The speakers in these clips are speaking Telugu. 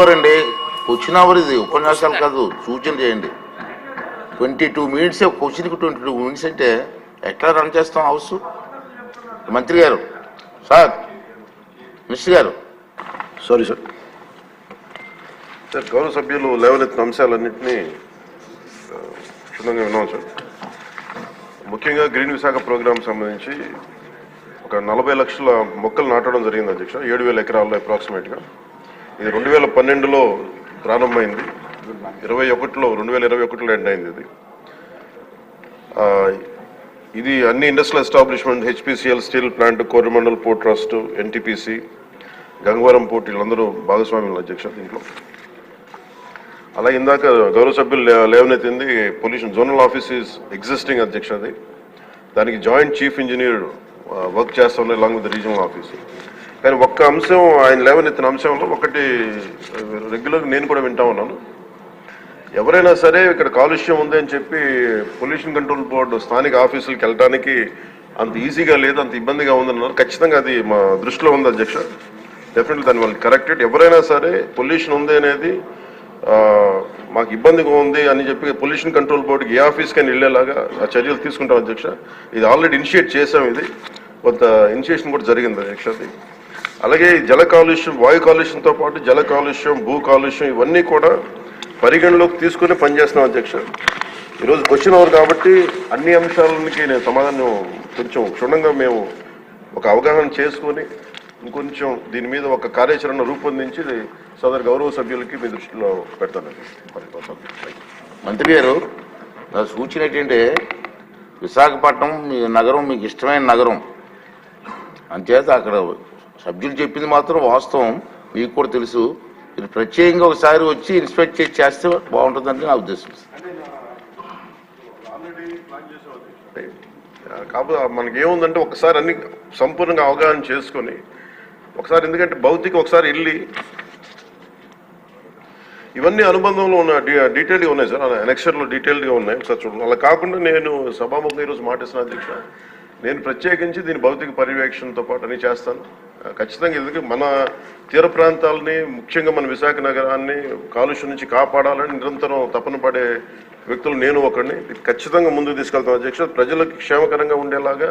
రండి క్వశ్చన్ అవర్ ఇది ఉపన్యాసాలు కాదు, సూచన చేయండి. 22 minutes క్వశ్చన్కి 22 minutes అంటే ఎట్లా రన్ చేస్తాం హౌస్? మంత్రి గారు, సార్, మినిస్టర్ గారు. Sorry sir. సార్, గౌరవ సభ్యులు లేవనెత్తిన అంశాలన్నింటినీ క్షుణ్ణంగా విన్నాం సార్. ముఖ్యంగా గ్రీన్ విశాఖ ప్రోగ్రాం సంబంధించి ఒక 40 లక్షల మొక్కలు నాటడం జరిగింది అధ్యక్ష, 7,000 ఎకరాల్లో అప్రాక్సిమేట్గా. ఇది 2012లో ప్రారంభమైంది, 2021లో ఎండ్ అయింది. ఇది అన్ని industrial establishment, HPCL steel plant, Coromandel port trust, NTPC, Gangavaram port, వీళ్ళందరూ భాగస్వామ్యులు అధ్యక్ష దీంట్లో. అలాగే ఇందాక గౌరవ సభ్యులు లేవనెత్తింది pollution zonal office is existing అధ్యక్ష. అది దానికి జాయింట్ చీఫ్ ఇంజనీర్ వర్క్ చేస్తా ఉన్నాయి అలాంగ్ విత్ రీజనల్ ఆఫీస్. కానీ ఒక్క అంశం ఆయన లేవనెత్తిన అంశంలో ఒకటి రెగ్యులర్గా నేను కూడా వింటా ఉన్నాను. ఎవరైనా సరే ఇక్కడ కాలుష్యం ఉంది అని చెప్పి పొల్యూషన్ కంట్రోల్ బోర్డు స్థానిక ఆఫీసులకు వెళ్ళడానికి అంత ఈజీగా లేదు, అంత ఇబ్బందిగా ఉందన్నారు. ఖచ్చితంగా అది మా దృష్టిలో ఉంది అధ్యక్ష. డెఫినెట్లీ దాన్ని వాళ్ళు కరెక్టెడ్. ఎవరైనా సరే పొల్యూషన్ ఉంది అనేది మాకు ఇబ్బందిగా ఉంది అని చెప్పి పొల్యూషన్ కంట్రోల్ బోర్డుకి ఏ ఆఫీస్కైనా వెళ్ళేలాగా ఆ చర్యలు తీసుకుంటాం అధ్యక్ష. ఇది ఆల్రెడీ ఇనిషియేట్ చేసాం, ఇది కొంత ఇనిషియేషన్ కూడా జరిగింది అధ్యక్ష. అది అలాగే జల కాలుష్యం, వాయు కాలుష్యంతో పాటు జల కాలుష్యం, భూ కాలుష్యం ఇవన్నీ కూడా పరిగణలోకి తీసుకుని పనిచేస్తున్నాం అధ్యక్ష. ఈరోజు క్వశ్చన్ అవర్ కాబట్టి అన్ని అంశాలకి నేను సమాధానం కొంచెం క్షుణ్ణంగా మేము ఒక అవగాహన చేసుకొని ఇంకొంచెం దీని మీద ఒక కార్యాచరణ రూపొందించి సదరు గౌరవ సభ్యులకి మీ దృష్టిలో పెడతానండి. మంత్రి గారు, నా సూచన ఏంటంటే విశాఖపట్నం మీ నగరం మీకు ఇష్టమైన నగరం అంచేత అక్కడ సభ్యులు చెప్పింది మాత్రం వాస్తవం, మీకు కూడా తెలుసు. మీరు ప్రత్యేకంగా ఒకసారి వచ్చి ఇన్స్పెక్ట్ చేస్తే బాగుంటుందని నా ఉద్దేశం. కాకపోతే మనకి ఏముందంటే ఒకసారి అన్ని సంపూర్ణంగా అవగాహన చేసుకొని ఒకసారి, ఎందుకంటే భౌతిక ఒకసారి వెళ్ళి ఇవన్నీ అనుబంధంలో ఉన్న డీటెయిల్గా ఉన్నాయి సార్, ఎనెక్చర్లో డీటెయిల్గా ఉన్నాయి, ఒకసారి చూడండి. అలా కాకుండా నేను సభాముఖంగా ఈరోజు మాటిస్తున్నా అధ్యక్ష, నేను ప్రత్యేకించి దీని భౌతిక పర్యవేక్షణతో పాటు అన్ని చేస్తాను ఖచ్చితంగా. ఎందుకంటే మన తీర ప్రాంతాలని, ముఖ్యంగా మన విశాఖ నగరాన్ని కాలుష్యం నుంచి కాపాడాలని నిరంతరం తపన పడే వ్యక్తులు నేను ఒకడిని. ఇది ఖచ్చితంగా ముందుకు తీసుకెళ్తాను అధ్యక్ష. ప్రజలకు క్షేమకరంగా ఉండేలాగా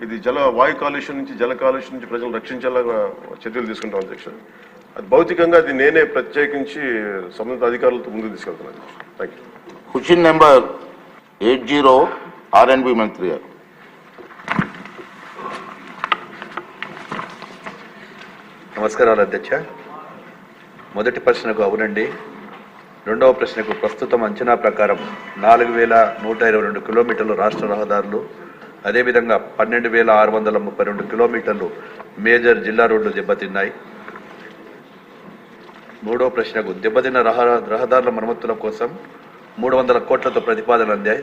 ఇది వాయు కాలుష్యం నుంచి, జల కాలుష్యం నుంచి ప్రజలు రక్షించేలాగా చర్యలు తీసుకుంటాం అధ్యక్ష. అది భౌతికంగా అది నేనే ప్రత్యేకించి సంబంధిత అధికారులతో ముందుకు తీసుకెళ్తాను అధ్యక్ష. Thank you. Question number 80 RNB మంత్రి గారు. నమస్కారాలు అధ్యక్ష. మొదటి ప్రశ్నకు అవునండి, రెండవ ప్రశ్నకు ప్రస్తుతం అంచనా ప్రకారం 4,122 కిలోమీటర్లు రాష్ట్ర రహదారులు, అదేవిధంగా 12,632 కిలోమీటర్లు మేజర్ జిల్లా రోడ్లు దెబ్బతిన్నాయి. మూడవ ప్రశ్నకు దెబ్బతిన్న రహదారుల మరమ్మతుల కోసం 300 కోట్లతో ప్రతిపాదనలు అందాయి.